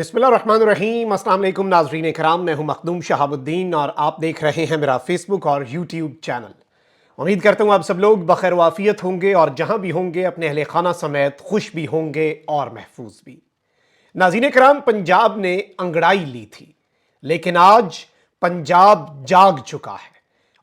बिस्मिल्लाहिर्रहमानिर्रहीम। अस्सलाम वालेकुम नाज़रीन कराम, मैं हूं मखदूम शहाबुद्दीन और आप देख रहे हैं मेरा फेसबुक और यूट्यूब चैनल। उम्मीद करता हूं आप सब लोग बखैर वाफियत होंगे और जहां भी होंगे अपने अहले खाना समेत खुश भी होंगे और महफूज भी। नाज़रीन कराम, पंजाब ने अंगड़ाई ली थी, लेकिन आज पंजाब जाग चुका है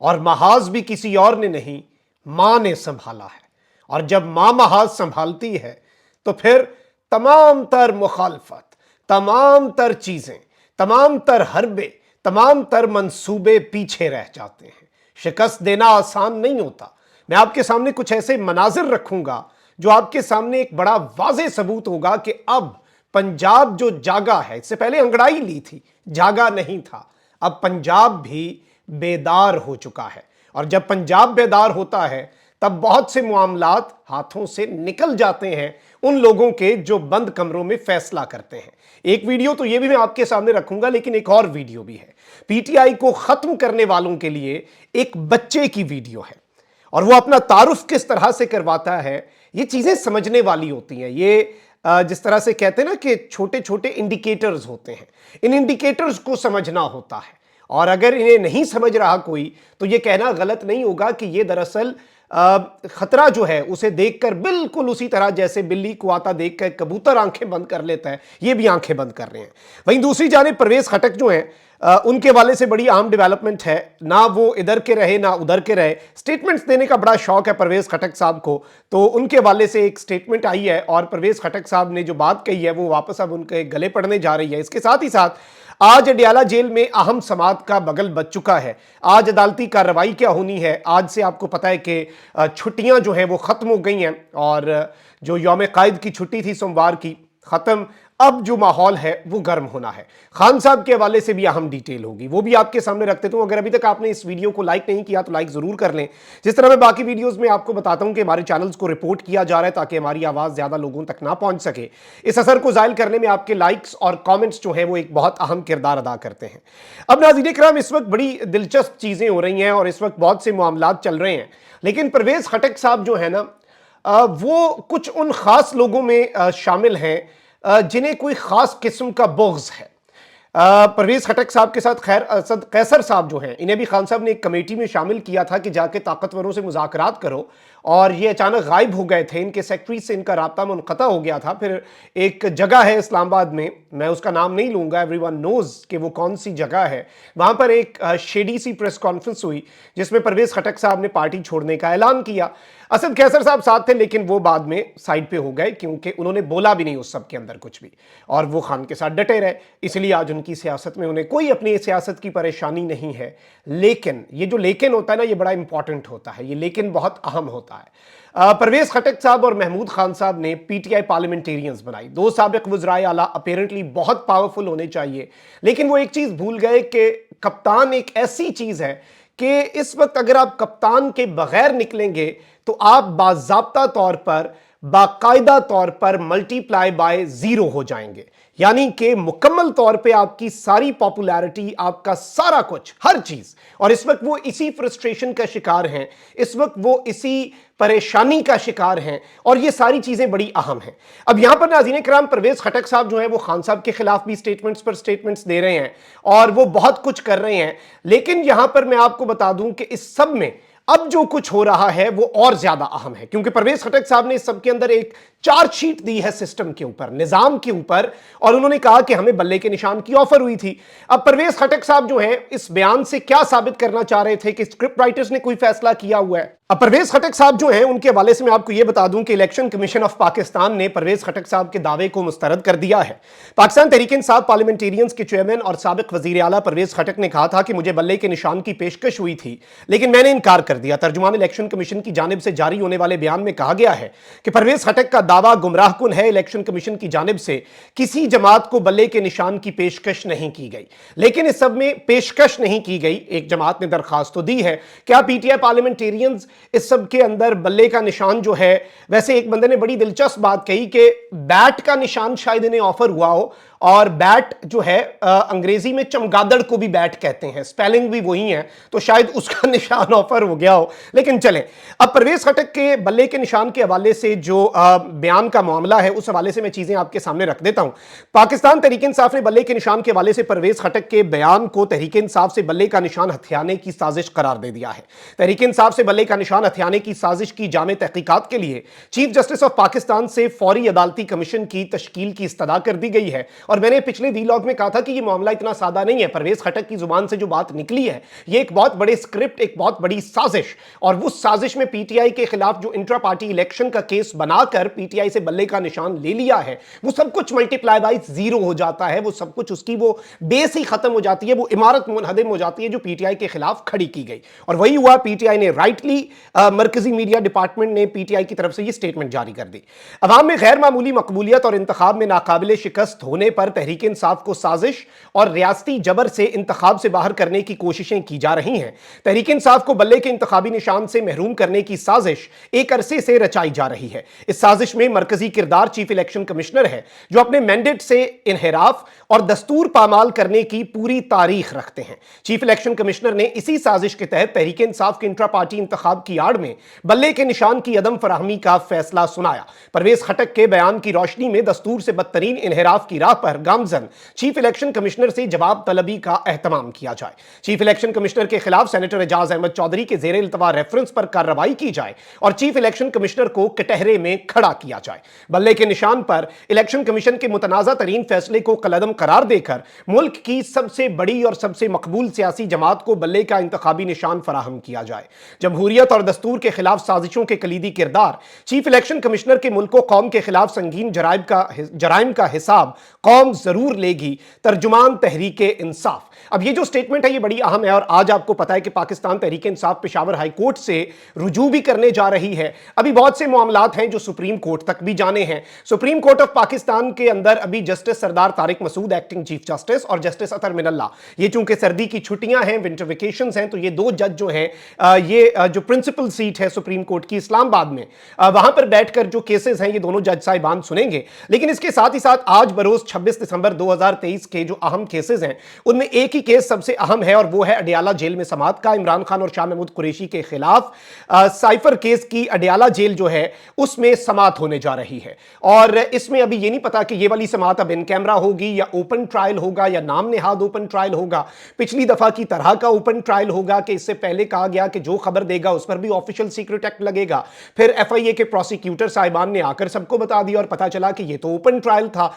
और महाज भी किसी और ने नहीं, मां ने संभाला है। और जब मां महाज संभालती है तो फिर तमाम तर मुखालफत, तमाम तर चीजें, तमाम तर हरबे, तमाम तर मंसूबे पीछे रह जाते हैं। शिकस्त देना आसान नहीं होता। मैं आपके सामने कुछ ऐसे मनाजिर रखूंगा जो आपके सामने एक बड़ा वाज़ेह सबूत होगा कि अब पंजाब जो जागा है, इससे पहले अंगड़ाई ली थी, जागा नहीं था। अब पंजाब भी बेदार हो चुका है और जब पंजाब बेदार होता है तब बहुत से मामलात हाथों से निकल जाते हैं उन लोगों के जो बंद कमरों में फैसला करते हैं। एक वीडियो तो ये भी मैं आपके सामने रखूंगा, लेकिन एक और वीडियो भी है। पीटीआई को खत्म करने वालों के लिए एक बच्चे की वीडियो है और वो अपना तारुफ किस तरह से करवाता है। ये चीजें समझने वाली होती हैं। ये जिस तरह से कहते हैं ना कि छोटे छोटे इंडिकेटर्स होते हैं, इन इंडिकेटर्स को समझना होता है और अगर इन्हें नहीं समझ रहा कोई तो ये कहना गलत नहीं होगा कि ये दरअसल खतरा जो है उसे देखकर बिल्कुल उसी तरह जैसे बिल्ली को आता देखकर कबूतर आंखें बंद कर लेता है, ये भी आंखें बंद कर रहे हैं। वहीं दूसरी जानिब परवेज खटक जो हैं, उनके वाले से बड़ी अहम डेवलपमेंट है। ना वो इधर के रहे ना उधर के रहे, स्टेटमेंट्स देने का बड़ा शौक है परवेज खटक साहब को। तो उनके वाले से एक स्टेटमेंट आई है और परवेज खटक साहब ने जो बात कही है वो वापस अब उनके गले पड़ने जा रही है। इसके साथ ही साथ आज अडियाला जेल में अहम समात का बगल बच चुका है। आज अदालती कार्रवाई क्या होनी है। आज से आपको पता है कि छुट्टियां जो हैं वो खत्म हो गई हैं और जो यौम कायद की छुट्टी थी सोमवार की, खत्म। अब जो माहौल है वो गर्म होना है। खान साहब के हवाले से भी अहम डिटेल होगी, वो भी आपके सामने रख देता हूं। अगर अभी तक आपने इस वीडियो को लाइक नहीं किया तो लाइक जरूर कर लें। जिस तरह मैं बाकी वीडियोस में आपको बताता हूं कि हमारे चैनल्स को रिपोर्ट किया जा रहा है ताकि हमारी आवाज ज्यादा लोगों तक ना पहुंच सके, इस असर को जाहिर करने में आपके लाइक्स और कॉमेंट्स जो है वो एक बहुत अहम किरदार अदा करते हैं। अब नाज़रीन किराम, इस वक्त बड़ी दिलचस्प चीजें हो रही हैं और इस वक्त बहुत से मामलात चल रहे हैं, लेकिन परवेज खटक साहब जो है ना, वो कुछ उन खास लोगों में शामिल हैं जिन्हें कोई खास किस्म का बुग़्ज़ है। परवेज खटक साहब के साथ खैर असद कैसर साहब जो हैं, इन्हें भी खान साहब ने एक कमेटी में शामिल किया था कि जाके ताकतवरों से मुज़ाकरात करो, और ये अचानक गायब हो गए थे। इनके सेक्रेटरी से इनका राब्ता मुनक़ता हो गया था। फिर एक जगह है इस्लामाबाद में, मैं उसका नाम नहीं लूँगा, एवरीवन नोज़ कि वो कौन सी जगह है। वहाँ पर एक शेडी सी प्रेस कॉन्फ्रेंस हुई जिसमें परवेज खटक साहब ने पार्टी छोड़ने का ऐलान किया। असद कैसर साहब साथ थे, लेकिन वो बाद में साइड पे हो गए क्योंकि उन्होंने बोला भी नहीं उस सब के अंदर कुछ भी, और वो खान के साथ डटे रहे। इसलिए आज उनकी सियासत में उन्हें कोई अपनी सियासत की परेशानी नहीं है। लेकिन ये जो लेकिन होता है ना, ये बड़ा इंपॉर्टेंट होता है, ये लेकिन बहुत अहम होता है। परवेज खटक साहब और महमूद खान साहब ने पीटीआई पार्लियामेंटेरियंस बनाई। दो साबिक वज़राए आला अपेरेंटली बहुत पावरफुल होने चाहिए, लेकिन वो एक चीज भूल गए कि कप्तान एक ऐसी चीज है कि इस वक्त अगर आप कप्तान के बगैर निकलेंगे तो आप बाज़ाब्ता तौर पर, बाकायदा तौर पर मल्टीप्लाई बाय जीरो हो जाएंगे। यानी कि मुकम्मल तौर पे आपकी सारी पॉपुलैरिटी, आपका सारा कुछ, हर चीज। और इस वक्त वो इसी फ्रस्ट्रेशन का शिकार हैं, इस वक्त वो इसी परेशानी का शिकार हैं, और ये सारी चीजें बड़ी अहम हैं। अब यहां पर नाज़रीन किराम, परवेज खटक साहब जो हैं वो खान साहब के खिलाफ भी स्टेटमेंट्स पर स्टेटमेंट्स दे रहे हैं और वो बहुत कुछ कर रहे हैं। लेकिन यहां पर मैं आपको बता दूं कि इस सब में अब जो कुछ हो रहा है वो और ज्यादा अहम है, क्योंकि परवेज खटक साहब ने इस सब के अंदर एक चार्जशीट दी है सिस्टम के ऊपर, निजाम के ऊपर, और उन्होंने कहा कि हमें बल्ले के निशान की ऑफर हुई थी। अब परवेज खटक साहब जो हैं इस बयान से क्या साबित करना चाह रहे थे कि स्क्रिप्ट राइटर्स ने कोई फैसला किया हुआ है। अब परवेज खटक साहब जो हैं उनके हवाले से मैं आपको यह बता दूं कि इलेक्शन कमीशन ऑफ पाकिस्तान ने परवेज खटक साहब के दावे को मुस्तरद कर दिया है। पाकिस्तान तहरीक इंसाफ पार्लियामेंटेरियंस के चेयरमैन और साबिक वजीर आला परवेज खटक ने कहा था कि मुझे बल्ले के निशान की पेशकश हुई थी, लेकिन मैंने इनकार कर दिया। तर्जुमान इलेक्शन कमीशन की जानिब से जारी होने वाले बयान में कहा गया है कि परवेज खटक का दावा गुमराहकुन है। इलेक्शन कमीशन की जानिब से किसी जमात को बल्ले के निशान की पेशकश नहीं की गई, लेकिन इस सब में पेशकश नहीं की गई। एक जमात ने दरखास्त तो दी है, क्या पीटीआई पार्लियामेंटेरियंस इस सब के अंदर बल्ले का निशान जो है, वैसे एक बंदे ने बड़ी दिलचस्प बात कही कि बैट का निशान शायद इन्हें ऑफर हुआ हो اور بیٹ جو ہے انگریزی میں چمگادڑ کو بھی بیٹ کہتے ہیں، سپیلنگ بھی وہی ہے، تو شاید اس کا نشان آفر ہو گیا ہو۔ لیکن چلیں، اب پرویز خٹک کے بلے کے نشان کے حوالے سے جو بیان کا معاملہ ہے اس حوالے سے میں چیزیں آپ کے سامنے رکھ دیتا ہوں۔ پاکستان تحریک انصاف نے بلے کے نشان کے حوالے سے پرویز خٹک کے بیان کو تحریک انصاف سے بلے کا نشان ہتھیانے کی سازش قرار دے دیا ہے۔ تحریک انصاف سے بلے کا نشان ہتھیانے کی سازش کی جامع تحقیقات کے لیے چیف جسٹس آف پاکستان سے فوری عدالتی کمیشن کی تشکیل کی استدعا کر دی گئی ہے، اور میں نے پچھلے ویلاگ میں کہا تھا کہ یہ معاملہ اتنا سادہ نہیں ہے۔ پرویز خٹک کی زبان سے جو بات نکلی ہے یہ ایک بہت بڑے اسکرپٹ، ایک بہت بڑی سازش، اور وہ سازش میں پی ٹی آئی کے خلاف جو انٹرا پارٹی الیکشن کا کیس بنا کر پی ٹی آئی سے بلے کا نشان لے لیا ہے، وہ سب کچھ ملٹی پلائی بائی زیرو ہو جاتا ہے، وہ سب کچھ اس کی وہ بیس ہی ختم ہو جاتی ہے، وہ عمارت منہدم ہو جاتی ہے جو پی ٹی آئی کے خلاف کھڑی کی گئی۔ اور وہی ہوا، پی ٹی آئی نے رائٹلی مرکزی میڈیا ڈپارٹمنٹ نے پی ٹی آئی کی طرف سے یہ سٹیٹمنٹ جاری کر دی۔ عوام میں غیر معمولی مقبولیت اور انتخاب میں ناقابل شکست ہونے پر تحریک انصاف کو سازش اور ریاستی جبر سے انتخاب سے باہر کرنے کی کوششیں کی جا رہی ہیں۔ تحریک انصاف کو بلے کے انتخابی نشان سے محروم کرنے کی سازش ایک عرصے سے رچائی جا رہی ہے۔ اس سازش میں مرکزی کردار چیف الیکشن کمشنر ہے، جو اپنے مینڈیٹ سے انحراف اور دستور پامال کرنے کی پوری تاریخ رکھتے ہیں۔ چیف الیکشن کمشنر نے اسی سازش کے تحت تحریک انصاف کے انٹرا پارٹی انتخاب کی آڑ میں بلے کے نشان کی عدم فراہمی کا فیصلہ سنایا۔ پرویز خٹک کے بیان کی روشنی میں دستور سے بدترین انحراف کی راہ پر گامزن چیف الیکشن کمشنر سے جواب طلبی کا اہتمام کیا جائے۔ چیف الیکشن کمشنر کے خلاف سینیٹر اعجاز احمد چودھری کے زیر التوا ریفرنس پر کارروائی کی جائے اور چیف الیکشن کمشنر کو کٹہرے میں کھڑا کیا جائے۔ بلے کے نشان پر الیکشن کمیشن کے متنازع ترین فیصلے کو کالعدم قرار دے کر ملک کی سب سے بڑی اور سب سے مقبول سیاسی جماعت کو بلے کا انتخابی نشان فراہم کیا جائے۔ جمہوریت اور دستور کے خلاف سازشوں کے کلیدی کردار چیف الیکشن کمشنر کے ملک و قوم کے خلاف سنگین جرائم کا حساب قوم ضرور لے گی۔ ترجمان تحریک انصاف۔ اب یہ جو سٹیٹمنٹ ہے یہ بڑی اہم ہے، اور آج آپ کو پتا ہے کہ پاکستان تحریک انصاف پشاور ہائی کورٹ سے رجوع بھی کرنے جا رہی ہے۔ ابھی بہت سے معاملات ہیں جو سپریم کورٹ تک بھی جانے ہیں۔ سپریم کورٹ آف پاکستان کے اندر ابھی جسٹس سردار طارق مسعود ایکٹنگ چیف جسٹس اور جسٹس اطہر من اللہ، یہ چونکہ سردی کی چھٹیاں ہیں، ونٹر ویکیشنز ہیں، تو یہ دو جج جو ہیں، یہ جو پرنسپل سیٹ ہے سپریم کورٹ کی اسلام آباد میں، وہاں پر بیٹھ کر جو کیسز ہیں یہ دونوں جج صاحبان سنیں گے۔ لیکن اس کے ساتھ ہی ساتھ آج بروز 26 دسمبر 2023 کے جو اہم کیسز ہیں ان میں ایک ہی کیس سب سے اہم ہے، اور وہ ہے اڈیالہ جیل میں سماعت کا، عمران خان اور شاہ محمود قریشی کے خلاف سائفر کیس کی اڈیالہ جیل جو ہے اس میں سماعت ہونے جا رہی ہے۔ اور اس میں ابھی یہ نہیں پتا کہ یہ والی سماعت اب ان کیمرہ ہوگی یا اوپن ٹرائل ہوگا یا نام نہاد اوپن ٹرائل ہوگا، پچھلی دفعہ کی طرح کا اوپن ٹرائل ہوگا کہ اس سے پہلے کہا گیا کہ جو خبر دے گا اس پر بھی آفیشل سیکرٹ ایکٹ لگے گا، پھر ایف آئی اے کے پروسیکیوٹر صاحبان نے آ کر سب کو بتا دیا اور پتا چلا کہ یہ تو اوپن ٹرائل تھا۔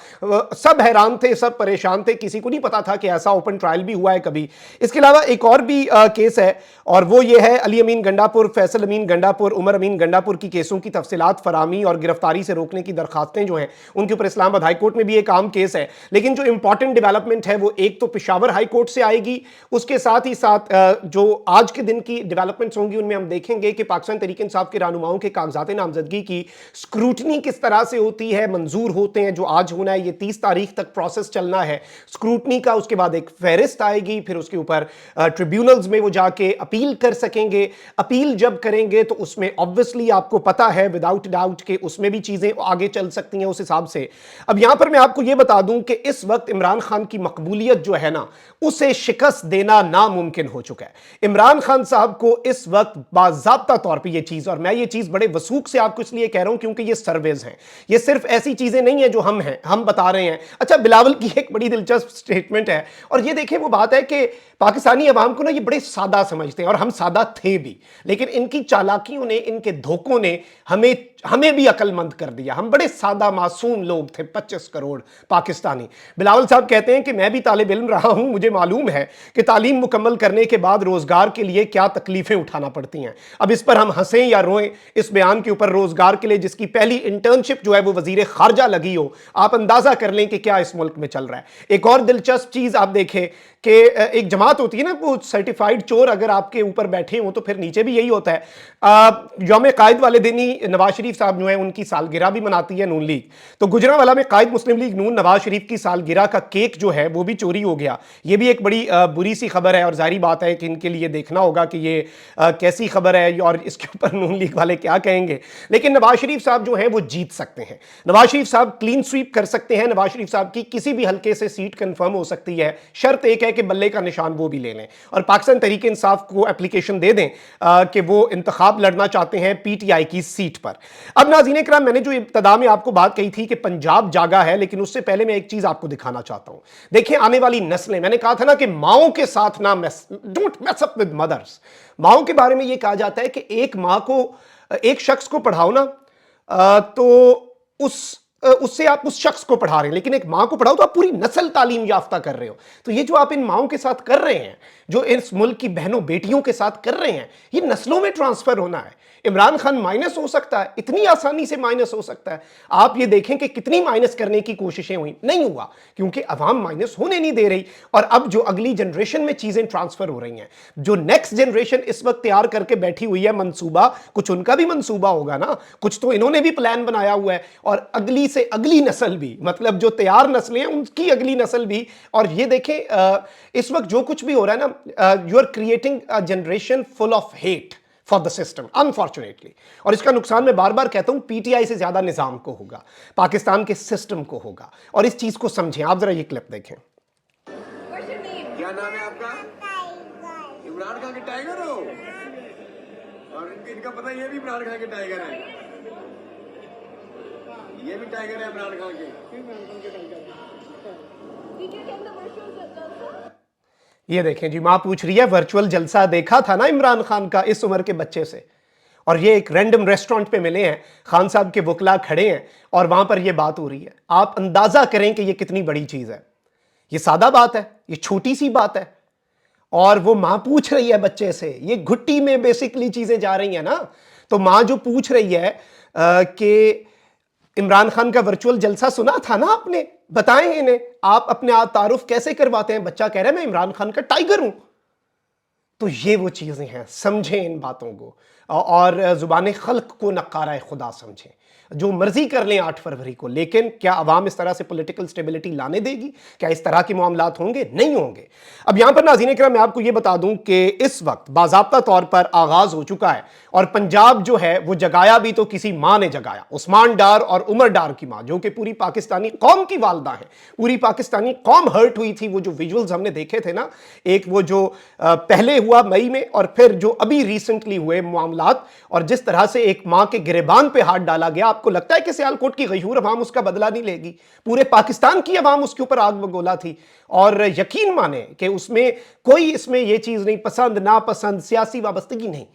سب حیران تھے، سب پریشان تھے، کسی کو نہیں پتا تھا کہ ایسا اوپن ٹرائل بھی ہوا ہے کبھی۔ اس کے علاوہ ایک اور بھی کیس ہے، اور وہ یہ ہے علی امین گنڈاپور، فیصل امین گنڈاپور، عمر امین گنڈاپور کی کیسوں کی تفصیلات فراہمی اور گرفتاری سے روکنے کی درخواستیں جو ہیں ان کے اوپر اسلام آباد ہائی کورٹ میں بھی ایک عام کیس ہے۔ لیکن جو امپورٹنٹ ڈیولپمنٹ ہے وہ ایک تو پشاور ہائی کورٹ سے آئے گی، اس کے ساتھ ہی ساتھ جو آج کے دن کی ڈیولپمنٹس ہوں گی ان میں ہم دیکھیں گے کہ پاکستان تحریک انصاف کے رہنماؤں کے کاغذات نامزدگی کی اسکروٹنی کس طرح سے ہوتی ہے، منظور ہوتے ہیں، جو آج ہونا ہے، یہ 30 تاریخ تک پروسیس چلنا ہے اسکروٹنی کا۔ اس کے بعد ایک فہرست آئے گی، پھر اس کے اوپر ٹریبیونلز میں وہ جا کے اپیل کر سکیں گے۔ اپیل جب کریں گے تو اس میں obviously آپ کو پتا ہے وداؤٹ ڈاؤٹ کہ اس میں بھی چیزیں آگے چل سکتی ہیں اس حساب سے۔ اب یہاں پر میں آپ کو یہ بتا دوں کہ اس وقت عمران خان کی مقبولیت جو ہے نا اسے شکست دینا ناممکن ہو چکا ہے۔ عمران خان صاحب کو اس وقت باضابطہ طور پہ یہ چیز، اور میں یہ چیز بڑے وثوق سے آپ کو اس لیے کہہ رہا ہوں کیونکہ یہ سرویز ہیں، یہ صرف ایسی چیزیں نہیں ہیں جو ہم بتا رہے ہیں۔ اچھا، بلاول کی ایک بڑی دلچسپ سٹیٹمنٹ ہے، اور یہ دیکھیں وہ بات ہے کہ پاکستانی عوام کو نا یہ بڑے سادہ سمجھتے ہیں، اور ہم سادہ تھے بھی، لیکن ان کی چالاکیوں نے، ان کے دھوکوں نے ہمیں بھی عقل مند کر دیا۔ ہم بڑے سادہ معصوم لوگ تھے، 25 کروڑ پاکستانی۔ بلاول صاحب کہتے ہیں کہ میں بھی طالب علم رہا ہوں، مجھے معلوم ہے کہ تعلیم مکمل کرنے کے بعد روزگار کے لیے کیا تکلیفیں اٹھانا پڑتی ہیں۔ اب اس پر ہم ہنسیں یا روئیں، اس بیان کے اوپر روزگار کے لیے جس کی پہلی انٹرنشپ جو ہے وہ وزیر خارجہ لگی ہو، آپ اندازہ کر لیں کہ کیا اس ملک میں چل رہا ہے۔ ایک اور دلچسپ چیز آپ دیکھیں کہ ایک جماعت ہوتی ہے نا، وہ سرٹیفائیڈ چور اگر آپ کے اوپر بیٹھے ہوں تو پھر نیچے بھی یہی ہوتا ہے۔ یوم قائد والے دن ہی نواز شریف शरीफ साहब जो है उनकी सालगिरह भी मनाती है नून लीग, तो गुजरांवाला में कायद मुस्लिम लीग नून नवाज शरीफ की सालगिरह का केक जो है वो भी चोरी हो गया। ये भी एक बड़ी बुरी सी खबर है और जाहिर बात है कि इनके लिए देखना होगा कि ये कैसी खबर है और इसके ऊपर नून लीग वाले क्या कहेंगे। लेकिन नवाज शरीफ साहब जो है वो जीत सकते हैं, नवाज शरीफ साहब क्लीन स्वीप कर सकते हैं, नवाज शरीफ साहब की किसी भी हल्के से सीट कंफर्म हो सकती है। शर्त एक है कि बल्ले का निशान वो भी ले लें और पाकिस्तान तहरीक इंसाफ को एप्लीकेशन दे दें कि वो इंतखाब लड़ना चाहते हैं पीटीआई की सीट पर। अब नाज़रीन इकराम, मैंने जो इब्तिदा में आपको बात कही थी कि पंजाब जागा है, लेकिन उससे पहले मैं एक चीज आपको दिखाना चाहता हूं। देखिए आने वाली नस्लें, मैंने कहा था ना कि माओं के साथ ना don't mess up with mothers. माओं के बारे में यह कहा जाता है कि एक मां को, एक शख्स को पढ़ाओ ना तो उससे आप उस शख्स को पढ़ा रहे हैं, लेकिन एक मां को पढ़ाओ तो आप पूरी नस्ल तालीम याफ्ता कर रहे हो। तो ये जो आप इन माओं के साथ कर रहे हैं, जो इस मुल्क की बहनों बेटियों के साथ कर रहे हैं, ये नस्लों में ट्रांसफर होना है। इमरान खान माइनस हो सकता है, इतनी आसानी से माइनस हो सकता है। आप ये देखें कि कितनी माइनस करने की कोशिशें हुई, नहीं हुआ, क्योंकि अवाम माइनस होने नहीं दे रही। और अब जो अगली जनरेशन में चीजें ट्रांसफर हो रही हैं, जो नेक्स्ट जनरेशन इस वक्त तैयार करके बैठी हुई है मंसूबा, कुछ उनका भी मंसूबा होगा ना, कुछ तो इन्होंने भी प्लान बनाया हुआ है। और अगली से अगली नस्ल भी, मतलब जो तैयार नस्लें हैं उनकी अगली नस्ल भी। और ये देखें इस वक्त जो कुछ भी हो रहा है ना, you are creating a generation full of hate for the system unfortunately. और इसका नुकसान मैं बार बार कहता हूं पीटीआई से ज्यादा निजाम को होगा, पाकिस्तान के सिस्टम को होगा। और इस चीज को समझें। आप जरा ये क्लिप देखें। क्या नाम है आपका? इमरान खान के टाइगर हो? और इनका पता ये भी इमरान खान के टाइगर है, ये भी टाइगर है इमरान खान के। ये देखें जी, मां पूछ रही है वर्चुअल जलसा देखा था ना इमरान खान का इस उम्र के बच्चे से। और ये एक रैंडम रेस्टोरेंट पे मिले हैं, खान साहब के वकला खड़े हैं और वहां पर ये बात हो रही है। आप अंदाजा करें कि ये कितनी बड़ी चीज है। ये सादा बात है, ये छोटी सी बात है, और वो मां पूछ रही है बच्चे से। ये घुट्टी में बेसिकली चीजें जा रही हैं ना। तो मां जो पूछ रही है कि इमरान खान का वर्चुअल जलसा सुना था ना आपने, बताएं इन्हें, आप अपने आप तारुफ कैसे करवाते हैं। बच्चा कह रहा है मैं इमरान खान का टाइगर हूं। तो ये वो चीजें हैं, समझें इन बातों को और जुबान खल्क को नकारा खुदा समझें। जो मर्जी कर लें 8 फरवरी को, लेकिन क्या अवाम इस तरह से पॉलिटिकल स्टेबिलिटी लाने देगी? क्या इस तरह के मामलात होंगे? नहीं होंगे। अब यहां पर नाज़रीन इकराम मैं आपको यह बता दूं कि इस वक्त बाज़ाब्ता तौर पर आगाज हो चुका है और पंजाब जो है वो जगाया भी तो किसी मां ने जगाया, उस्मान डार और उमर डार की मां, जो कि पूरी पाकिस्तानी कौम की वालदा है। पूरी पाकिस्तानी कौम हर्ट हुई थी। वो जो विजुअल्स हमने देखे थे ना, एक वो जो पहले हुआ मई में और फिर जो अभी रिसेंटली हुए मामलात, और जिस तरह से एक मां के गिरेबान पे हाथ डाला गया, आपको लगता है कि सियालकोट की गयूर अवाम उसका बदला नहीं लेगी? पूरे पाकिस्तान की अवाम उसके ऊपर आग बगोला थी। और यकीन माने कि उसमें कोई इसमें यह चीज नहीं, पसंद नापसंद, सियासी वाबस्तगी नहीं।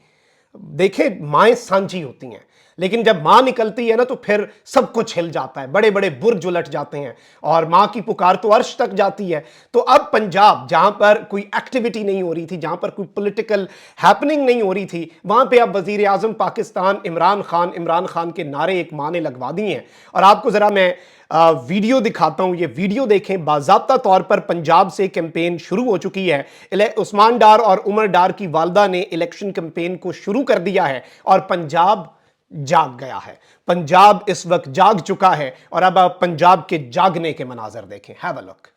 देखें माएं सांझी होती हैं, लेकिन जब मां निकलती है ना तो फिर सब कुछ हिल जाता है, बड़े बड़े बुर्ज उलट जाते हैं और मां की पुकार तो अर्श तक जाती है। तो अब पंजाब, जहां पर कोई एक्टिविटी नहीं हो रही थी, जहां पर कोई पॉलिटिकल हैपनिंग नहीं हो रही थी, वहां पे अब वजीर आजम पाकिस्तान इमरान खान के नारे एक मां ने लगवा दिए हैं। और आपको जरा मैं वीडियो दिखाता हूं, ये वीडियो देखें। बाज़ाब्ता तौर पर पंजाब से कैंपेन शुरू हो चुकी है। उस्मान डार और उमर डार की वालदा ने इलेक्शन कैंपेन को शुरू कर दिया है और पंजाब जाग गया है। पंजाब इस वक्त जाग चुका है और अब आप पंजाब के जागने के मनाजर देखें। Have a look.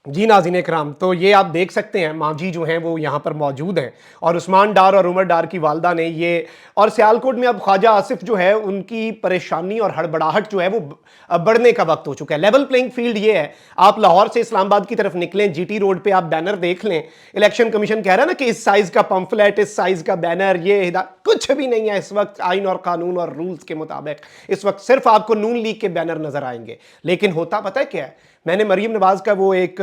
जी नाज़रीन इकराम, तो ये आप देख सकते हैं मांझी जो हैं वो यहाँ पर मौजूद हैं और उस्मान डार और उमर डार की वालदा ने ये, और सियालकोट में अब ख्वाजा आसिफ जो है उनकी परेशानी और हड़बड़ाहट जो है वो बढ़ने का वक्त हो चुका है। लेवल प्लेइंग फील्ड ये है, आप लाहौर से इस्लामाबाद की तरफ निकलें, जीटी रोड पे आप बैनर देख लें, इलेक्शन कमीशन कह रहा है ना कि इस साइज का पंफलेट, इस साइज का बैनर, ये कुछ भी नहीं है इस वक्त आइन और कानून और रूल्स के मुताबिक। इस वक्त सिर्फ आपको नून लीग के बैनर नजर आएंगे। लेकिन होता पता है क्या है, मैंने मरीम नवाज का वो एक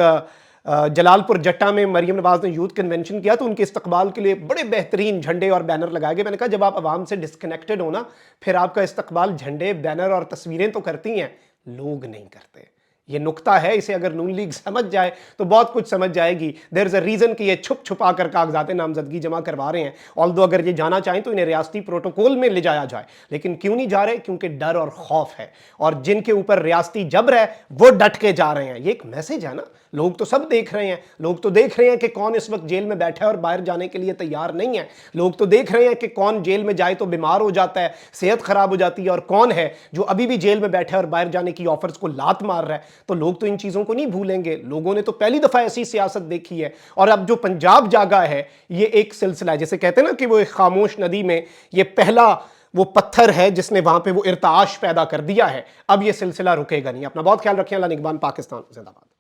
जलालपुर जट्टा में मरीम नवाज ने यूथ कन्वेंशन किया तो उनके इस्तकबाल के लिए बड़े बेहतरीन झंडे और बैनर लगाए गए। मैंने कहा जब आप आवाम से डिस्कनेक्टेड हो ना, फिर आपका इस्तकबाल झंडे, बैनर और तस्वीरें तो करती हैं, लोग नहीं करते। یہ نکتہ ہے, اسے اگر نون لیگ سمجھ جائے تو بہت کچھ سمجھ جائے گی. دیر از اے ریزن کہ یہ چھپ چھپا کر کاغذات نامزدگی جمع کروا رہے ہیں. آلدو اگر یہ جانا چاہیں تو انہیں ریاستی پروٹوکول میں لے جایا جائے, لیکن کیوں نہیں جا رہے؟ کیونکہ ڈر اور خوف ہے, اور جن کے اوپر ریاستی جبر ہے وہ ڈٹ کے جا رہے ہیں. یہ ایک میسج ہے نا, لوگ تو سب دیکھ رہے ہیں. لوگ تو دیکھ رہے ہیں کہ کون اس وقت جیل میں بیٹھا ہے اور باہر جانے کے لیے تیار نہیں ہے. لوگ تو دیکھ رہے ہیں کہ کون جیل میں جائے تو بیمار ہو جاتا ہے, صحت خراب ہو جاتی ہے, اور کون ہے جو ابھی بھی جیل میں بیٹھا ہے اور باہر جانے کی آفرز کو لات مار رہا ہے. تو لوگ تو ان چیزوں کو نہیں بھولیں گے. لوگوں نے تو پہلی دفعہ ایسی سیاست دیکھی ہے. اور اب جو پنجاب جاگا ہے یہ ایک سلسلہ ہے, جیسے کہتے ہیں نا کہ وہ ایک خاموش ندی میں یہ پہلا وہ پتھر ہے جس نے وہاں پہ وہ ارتعاش پیدا کر دیا ہے. اب یہ سلسلہ رکے گا نہیں. اپنا بہت خیال رکھیں. اللہ نگہبان. پاکستان زندہ باد.